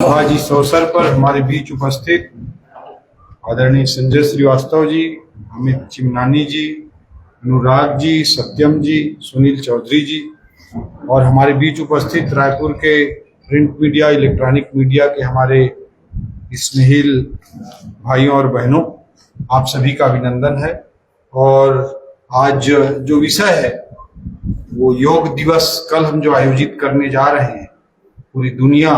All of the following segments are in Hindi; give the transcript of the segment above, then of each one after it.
आज इस अवसर पर हमारे बीच उपस्थित आदरणीय संजय श्रीवास्तव जी, अमित चिमनानी जी, अनुराग जी, सत्यम जी, सुनील चौधरी जी और हमारे बीच उपस्थित रायपुर के प्रिंट मीडिया, इलेक्ट्रॉनिक मीडिया के हमारे स्नेहिल भाइयों और बहनों, आप सभी का अभिनंदन है। और आज जो विषय है वो योग दिवस, कल हम जो आयोजित करने जा रहे हैं, पूरी दुनिया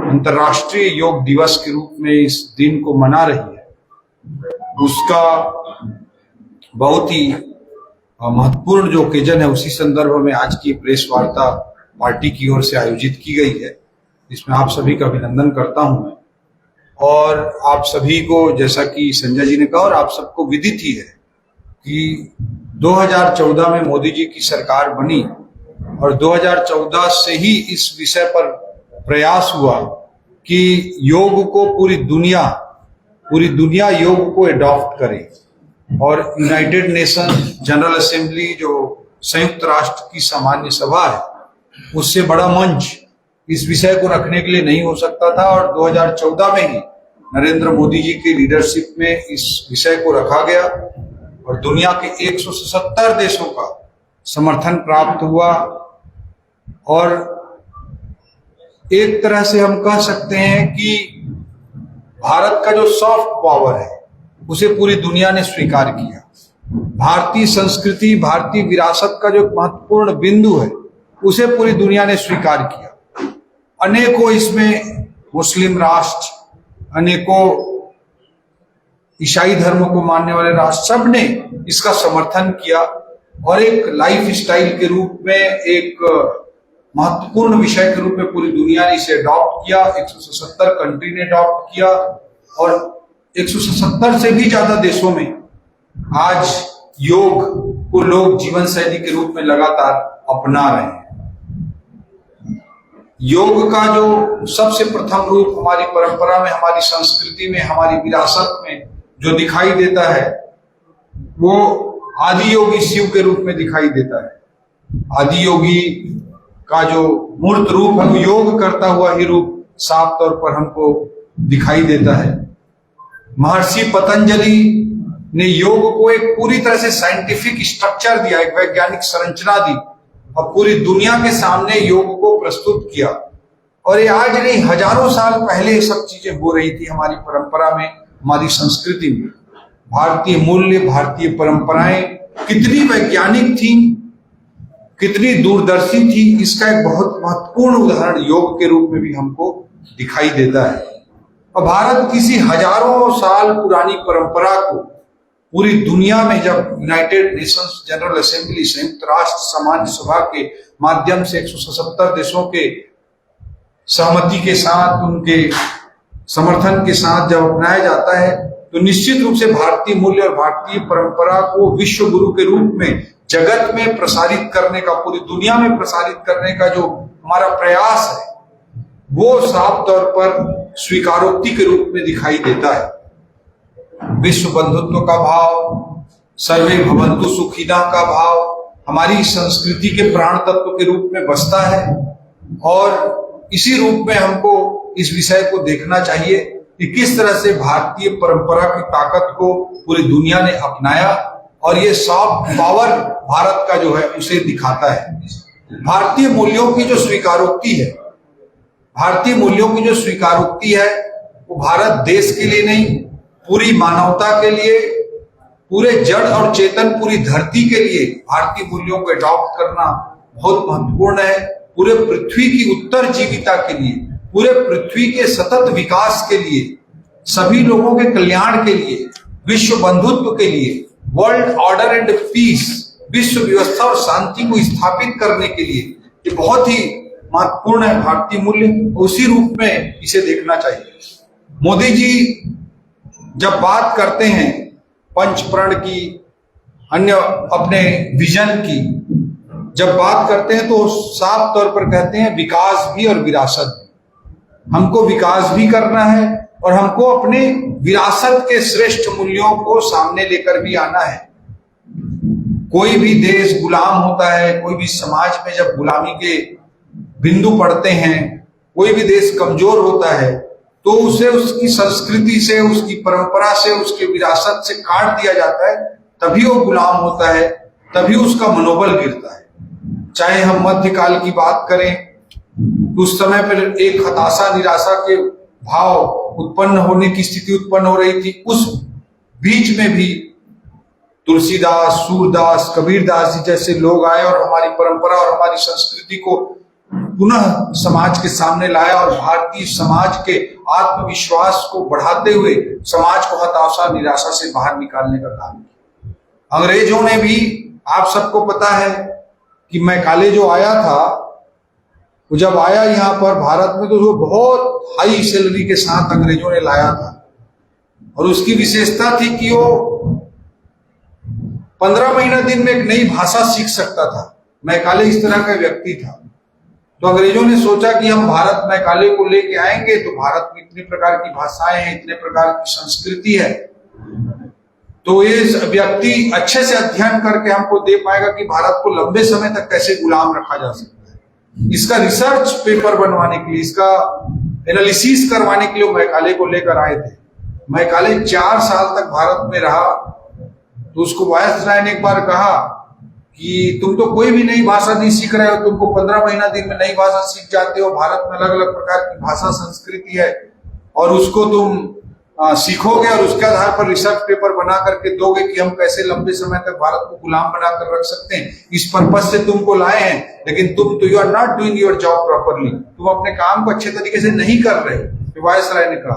अंतर्राष्ट्रीय योग दिवस के रूप में इस दिन को मना रही है, उसका बहुत ही महत्वपूर्ण जो ओकेजन है, उसी संदर्भ में आज की प्रेस वार्ता पार्टी की ओर से आयोजित की गई है। इसमें आप सभी का अभिनंदन करता हूं मैं। और आप सभी को, जैसा कि संजय जी ने कहा और आप सबको विदित ही है कि 2014 में मोदी जी की सरकार बनी और 2014 से ही इस विषय पर प्रयास हुआ कि योग को पूरी दुनिया योग को एडॉप्ट करे। और यूनाइटेड नेशन जनरल असेंबली, जो संयुक्त राष्ट्र की सामान्य सभा है, उससे बड़ा मंच इस विषय को रखने के लिए नहीं हो सकता था। और 2014 में ही नरेंद्र मोदी जी की लीडरशिप में इस विषय को रखा गया और दुनिया के 177 देशों का समर्थन प्राप्त हुआ। और एक तरह से हम कह सकते हैं कि भारत का जो सॉफ्ट पावर है उसे पूरी दुनिया ने स्वीकार किया। भारतीय संस्कृति, भारतीय विरासत का जो महत्वपूर्ण बिंदु है उसे पूरी दुनिया ने स्वीकार किया। अनेकों इसमें मुस्लिम राष्ट्र, अनेकों ईसाई धर्म को मानने वाले राष्ट्र, सब ने इसका समर्थन किया और एक लाइफ स्टाइल के रूप में, एक महत्वपूर्ण विषय के रूप में पूरी दुनिया ने इसे अडॉप्ट किया। 177 कंट्री ने अडॉप्ट किया और 177 से भी ज्यादा देशों में आज योग को लोग जीवन शैली के रूप में लगातार अपना रहे हैं। योग का जो सबसे प्रथम रूप हमारी परंपरा में, हमारी संस्कृति में, हमारी विरासत में जो दिखाई देता है वो आदि योगी शिव के रूप में दिखाई देता है। आदि योगी का जो मूर्त रूप है वो योग करता हुआ ही रूप साफ तौर पर हमको दिखाई देता है। महर्षि पतंजलि ने योग को एक पूरी तरह से साइंटिफिक स्ट्रक्चर दिया, एक वैज्ञानिक संरचना दी और पूरी दुनिया के सामने योग को प्रस्तुत किया। और ये आज नहीं, हजारों साल पहले ये सब चीजें हो रही थी हमारी परंपरा में, हमारी संस्कृति में। भारतीय मूल्य, भारतीय परंपराएं कितनी वैज्ञानिक थी, कितनी दूरदर्शी थी, इसका एक बहुत महत्वपूर्ण उदाहरण योग के रूप में भी हमको दिखाई देता है। और भारत किसी हजारों साल पुरानी परंपरा को पूरी दुनिया में, जब यूनाइटेड नेशंस जनरल असेंबली, संयुक्त राष्ट्र सामान्य सभा के माध्यम से 177 देशों के सहमति के साथ, उनके समर्थन के साथ जब अपनाया जाता है, तो निश्चित रूप से भारतीय मूल्य और भारतीय परंपरा को विश्व गुरु के रूप में जगत में प्रसारित करने का, पूरी दुनिया में प्रसारित करने का जो हमारा प्रयास है वो साफ तौर पर स्वीकारोक्ति के रूप में दिखाई देता है। विश्व बंधुत्व का भाव, सर्वे भवन्तु सुखिनः का भाव हमारी संस्कृति के प्राण तत्व के रूप में बसता है। और इसी रूप में हमको इस विषय को देखना चाहिए कि किस तरह से भारतीय परंपरा की ताकत को पूरी दुनिया ने अपनाया और ये सॉफ्ट पावर भारत का जो है उसे दिखाता है। भारतीय मूल्यों की जो स्वीकारोक्ति है, भारतीय मूल्यों की जो स्वीकारोक्ति है वो भारत देश के लिए नहीं, पूरी मानवता के लिए, पूरे जड़ और चेतन पूरी धरती के लिए भारतीय मूल्यों को अडॉप्ट करना बहुत महत्वपूर्ण है। पूरे पृथ्वी की उत्तर जीविता के लिए, पूरे पृथ्वी के सतत विकास के लिए, सभी लोगों के कल्याण के लिए, विश्व बंधुत्व के लिए, वर्ल्ड ऑर्डर एंड पीस, विश्व व्यवस्था और शांति को स्थापित करने के लिए ये बहुत ही महत्वपूर्ण है भारतीय मूल्य। उसी रूप में इसे देखना चाहिए। मोदी जी जब बात करते हैं पंचप्रण की, अन्य अपने विजन की जब बात करते हैं तो साफ तौर पर कहते हैं विकास भी और विरासत भी। हमको विकास भी करना है और हमको अपने विरासत के श्रेष्ठ मूल्यों को सामने लेकर भी आना है। कोई भी देश गुलाम होता है, कोई भी समाज में जब गुलामी के बिंदु पड़ते हैं कोई भी देश कमजोर होता है तो उसे उसकी संस्कृति से, उसकी परंपरा से, उसके विरासत से काट दिया जाता है, तभी वो गुलाम होता है, तभी उसका मनोबल गिरता है। चाहे हम मध्यकाल की बात करें तो उस समय पर एक हताशा, निराशा के भाव उत्पन्न होने की स्थिति उत्पन्न हो रही थी। उस बीच में भी तुलसीदास, सूरदास, कबीरदास जी जैसे लोग आए और हमारी परंपरा और हमारी संस्कृति को पुनः समाज के सामने लाया और भारतीय समाज के आत्मविश्वास को बढ़ाते हुए समाज को हताशा, निराशा से बाहर निकालने का काम किया। अंग्रेजों ने भी, आप सबको पता है कि मैकाले जो आया था, वो जब आया यहाँ पर भारत में तो वो बहुत हाई सैलरी के साथ अंग्रेजों ने लाया था और उसकी विशेषता थी कि वो 15 महीना दिन में एक नई भाषा सीख सकता था। मैकाले इस तरह का व्यक्ति था। तो अंग्रेजों ने सोचा कि हम भारत मैकाले को लेके आएंगे तो भारत में इतने प्रकार की भाषाएं हैं, इतने प्रकार की संस्कृति है, तो ये व्यक्ति अच्छे से अध्ययन करके हमको दे पाएगा कि भारत को लंबे समय तक कैसे गुलाम रखा जा सकता है। इसका रिसर्च पेपर बनवाने के लिए, इसका एनालिसिस करवाने के लिए मैकाले को लेकर आए थे। मैकाले 4 साल तक भारत में रहा तो उसको वायसराय ने एक बार कहा कि तुम तो कोई भी नई भाषा नहीं सीख रहे हो, तुमको 15 महीना दिन में नई भाषा सीख जाते हो। भारत में अलग अलग प्रकार की भाषा संस्कृति है और उसको तुम सीखोगे और उसके आधार पर रिसर्च पेपर बना करके दोगे कि हम कैसे लंबे समय तक भारत को गुलाम बनाकर रख सकते हैं। इस पर्पज से तुमको लाए हैं, लेकिन तुम तो you are not doing your job properly, तुम अपने काम को अच्छे तरीके से नहीं कर रहे। तो वायसराय ने कहा,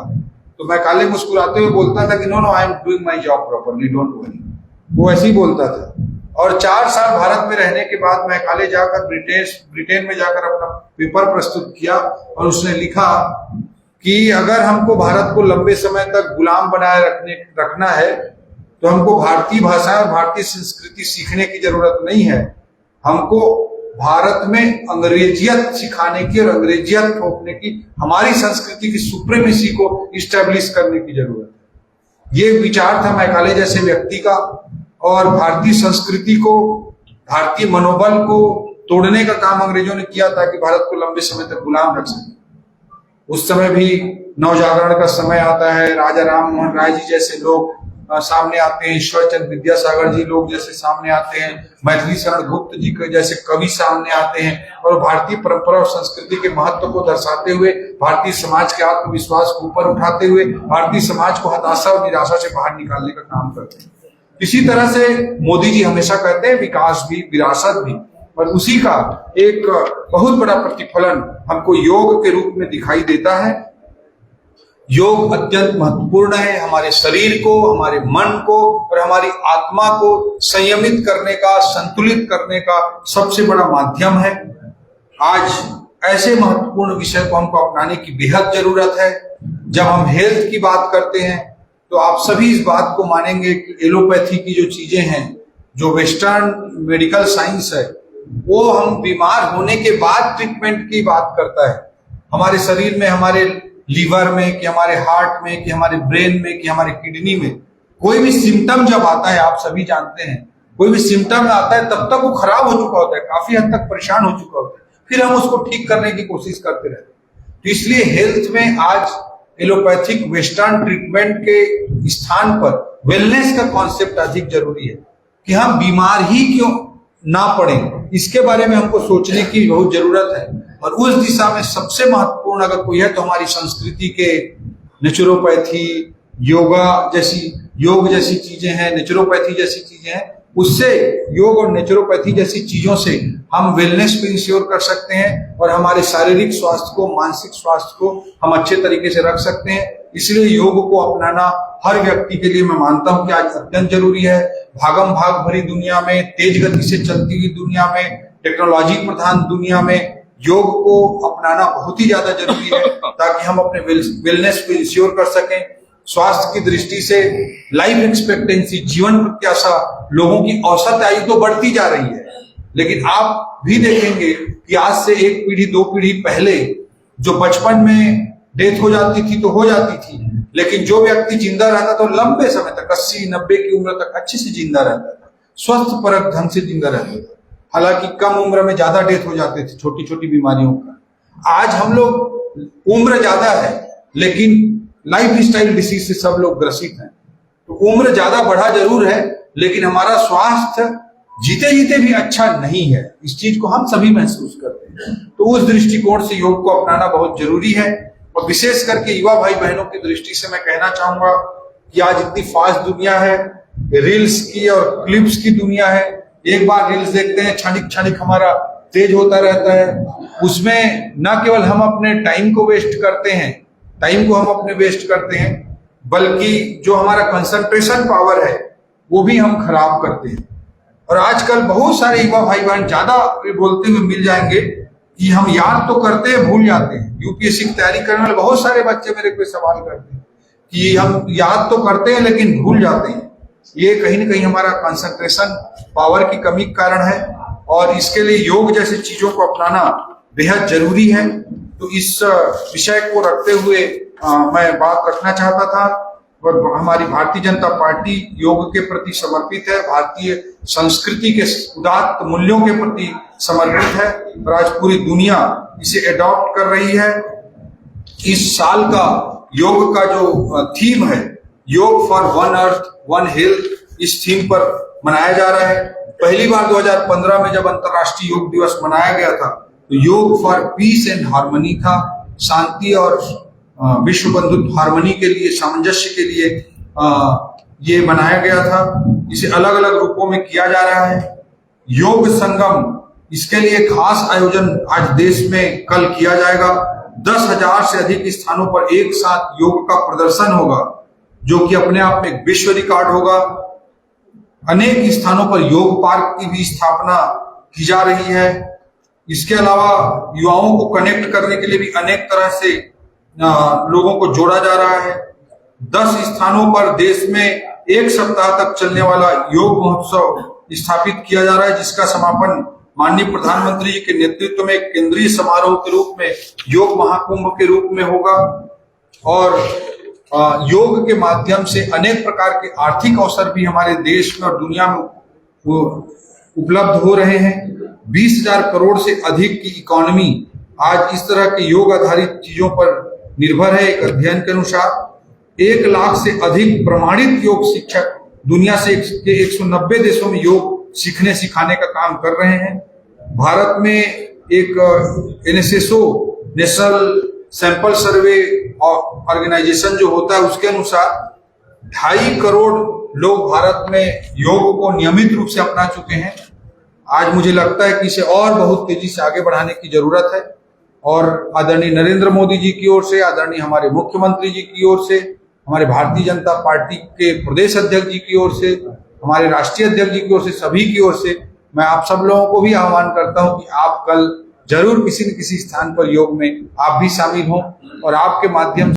तो मैकाले मुस्कुराते हुए बोलता था कि no no, I am doing my job properly, don't worry. वो ऐसे ही बोलता था। और 4 साल भारत में रहने के बाद मैकाले जाकर ब्रिटेन में जाकर अपना पेपर प्रस्तुत किया और उसने लिखा कि अगर हमको भारत को लंबे समय तक गुलाम बनाए रखना है तो हमको भारतीय भाषा और भारतीय संस्कृति सीखने की जरूरत नहीं है, हमको भारत में अंग्रेजियत सिखाने की और अंग्रेजियत थोपने की, हमारी संस्कृति की सुप्रीमेसी को इस्टेब्लिश करने की जरूरत है। ये विचार था मैकाले जैसे व्यक्ति का और भारतीय संस्कृति को, भारतीय मनोबल को तोड़ने का काम अंग्रेजों ने किया ताकि भारत को लंबे समय तक गुलाम रख सके। उस समय भी नवजागरण का समय आता है, राजा राम मोहन राय जी जैसे लोग सामने आते हैं, ईश्वर चंद्र विद्यासागर जी लोग जैसे सामने आते हैं, मैथिली शरण गुप्त जी के जैसे कवि सामने आते हैं और भारतीय परंपरा और संस्कृति के महत्व को दर्शाते हुए, भारतीय समाज के आत्मविश्वास को ऊपर उठाते हुए, भारतीय समाज को हताशा और निराशा से बाहर निकालने का काम करते हैं। इसी तरह से मोदी जी हमेशा कहते हैं विकास भी, विरासत भी, और उसी का एक बहुत बड़ा प्रतिफलन हमको योग के रूप में दिखाई देता है। योग अत्यंत महत्वपूर्ण है, हमारे शरीर को, हमारे मन को और हमारी आत्मा को संयमित करने का, संतुलित करने का सबसे बड़ा माध्यम है। आज ऐसे महत्वपूर्ण विषय को हमको अपनाने की बेहद जरूरत है। जब हम हेल्थ की बात करते हैं तो आप सभी इस बात को मानेंगे कि एलोपैथी की जो चीजें हैं, जो वेस्टर्न मेडिकल साइंस है, वो हम बीमार होने के बाद ट्रीटमेंट की बात करता है। हमारे शरीर में, हमारे लीवर में, कि हमारे हार्ट में, कि हमारे ब्रेन में, कि हमारे किडनी में कोई भी सिम्टम जब आता है, आप सभी जानते हैं, कोई भी सिम्टम आता है तब तक वो खराब हो चुका होता है, काफी हद तक परेशान हो चुका होता है, फिर हम उसको ठीक करने की कोशिश करते रहते हैं। तो इसलिए हेल्थ में आज एलोपैथिक वेस्टर्न ट्रीटमेंट के स्थान पर वेलनेस का कॉन्सेप्ट अधिक जरूरी है कि हम बीमार ही क्यों ना पड़े, इसके बारे में हमको सोचने की बहुत जरूरत है। और उस दिशा में सबसे महत्वपूर्ण अगर कोई है तो हमारी संस्कृति के नेचुरोपैथी, योग जैसी चीजें हैं, नेचुरोपैथी जैसी चीजें हैं, उससे योग और नेचुरोपैथी जैसी चीजों से हम वेलनेस को इंश्योर कर सकते हैं और हमारे शारीरिक स्वास्थ्य को, मानसिक स्वास्थ्य को हम अच्छे तरीके से रख सकते हैं। इसलिए योग को अपनाना हर व्यक्ति के लिए मैं मानता हूं कि आज अत्यंत जरूरी है। भागम भाग भरी दुनिया में, तेज गति से चलती हुई दुनिया में, टेक्नोलॉजी प्रधान दुनिया में योग को अपनाना बहुत ही ज्यादा जरूरी है ताकि हम अपने वेलनेस को इंश्योर कर सकें। स्वास्थ्य की दृष्टि से लाइफ एक्सपेक्टेंसी, जीवन प्रत्याशा, लोगों की औसत आयु तो बढ़ती जा रही है, लेकिन आप भी देखेंगे कि आज से 1 पीढ़ी 2 पीढ़ी पहले जो बचपन में डेथ हो जाती थी तो हो जाती थी, लेकिन जो व्यक्ति जिंदा रहता तो लंबे समय तक 80-90 की उम्र तक अच्छे से जिंदा रहता था, स्वस्थ परक ढंग से जिंदा रहता था। हालांकि कम उम्र में ज्यादा डेथ हो जाते थे छोटी छोटी बीमारियों का। आज हम लोग उम्र ज्यादा है लेकिन लाइफ स्टाइल डिसीज से सब लोग ग्रसित हैं। तो उम्र ज्यादा बढ़ा जरूर है लेकिन हमारा स्वास्थ्य जीते जीते भी अच्छा नहीं है, इस चीज को हम सभी महसूस करते हैं। तो उस दृष्टिकोण से योग को अपनाना बहुत जरूरी है। और विशेष करके युवा भाई बहनों की दृष्टि से मैं कहना चाहूंगा कि आज इतनी फास्ट दुनिया है, रील्स की और क्लिप्स की दुनिया है। एक बार रील्स देखते हैं, क्षणिक क्षणिक हमारा तेज होता रहता है। उसमें न केवल हम अपने टाइम को वेस्ट करते हैं, टाइम को हम अपने वेस्ट करते हैं, बल्कि जो हमारा कंसंट्रेशन पावर है वो भी हम खराब करते हैं। और आजकल बहुत सारे युवा भाई बहन ज्यादा बोलते हुए मिल जाएंगे कि हम याद तो करते हैं भूल जाते हैं। यूपीएससी की तैयारी करने वाले बहुत सारे बच्चे मेरे को सवाल करते हैं कि हम याद तो करते हैं लेकिन भूल जाते हैं। ये कहीं ना कहीं हमारा कंसंट्रेशन पावर की कमी का कारण है और इसके लिए योग जैसी चीजों को अपनाना बेहद जरूरी है। तो इस विषय को रखते हुए मैं बात रखना चाहता था। और हमारी भारतीय जनता पार्टी योग के प्रति समर्पित है, भारतीय संस्कृति के उदात्त मूल्यों के प्रति समर्पित है और आज पूरी दुनिया इसे एडॉप्ट कर रही है। इस साल का योग का जो थीम है, योग for one earth one health, इस थीम पर मनाया जा रहा है। पहली बार 2015 में जब अंतर्राष्ट्रीय योग दिवस मनाया गया था तो योग फॉर पीस एंड हार्मनी था, शांति और विश्व बंधुत्व हार्मनी के लिए, सामंजस्य के लिए ये बनाया गया था। इसे अलग अलग रूपों में किया जा रहा है। योग संगम, इसके लिए खास आयोजन आज देश में कल किया जाएगा। 10,000 से अधिक स्थानों पर एक साथ योग का प्रदर्शन होगा जो कि अपने आप में एक विश्व रिकॉर्ड होगा। अनेक स्थानों पर योग पार्क की भी स्थापना की जा रही है। इसके अलावा युवाओं को कनेक्ट करने के लिए भी अनेक तरह से लोगों को जोड़ा जा रहा है। 10 स्थानों पर देश में एक सप्ताह तक चलने वाला योग महोत्सव स्थापित किया जा रहा है, जिसका समापन माननीय प्रधानमंत्री जी के नेतृत्व में केंद्रीय समारोह के रूप में योग महाकुंभ के रूप में होगा। और योग के माध्यम से अनेक प्रकार के आर्थिक अवसर भी हमारे देश में और दुनिया में उपलब्ध हो रहे हैं। 20,000 करोड़ से अधिक की इकोनॉमी आज इस तरह के योग आधारित चीजों पर निर्भर है। एक अध्ययन के अनुसार 1 लाख से अधिक प्रमाणित योग शिक्षक दुनिया से 190 देशों में योग सीखने सिखाने का काम कर रहे हैं। भारत में एक NSSO national sample survey organisation जो होता है उसके अनुसार 2.5 करोड़ लोग भारत में योग को नियमित रूप से अपना चुके हैं। आज मुझे लगता है कि इसे और बहुत तेजी से आगे बढ़ाने की जरूरत है। और आदरणीय नरेंद्र मोदी जी की ओर से, आदरणीय हमारे मुख्यमंत्री जी की ओर से, हमारे भारतीय जनता पार्टी के प्रदेश अध्यक्ष जी की ओर से, हमारे राष्ट्रीय अध्यक्ष जी की ओर से, सभी की ओर से मैं आप सब लोगों को भी आह्वान करता हूं कि आप कल जरूर किसी न किसी स्थान पर योग में आप भी शामिल हों और आपके माध्यम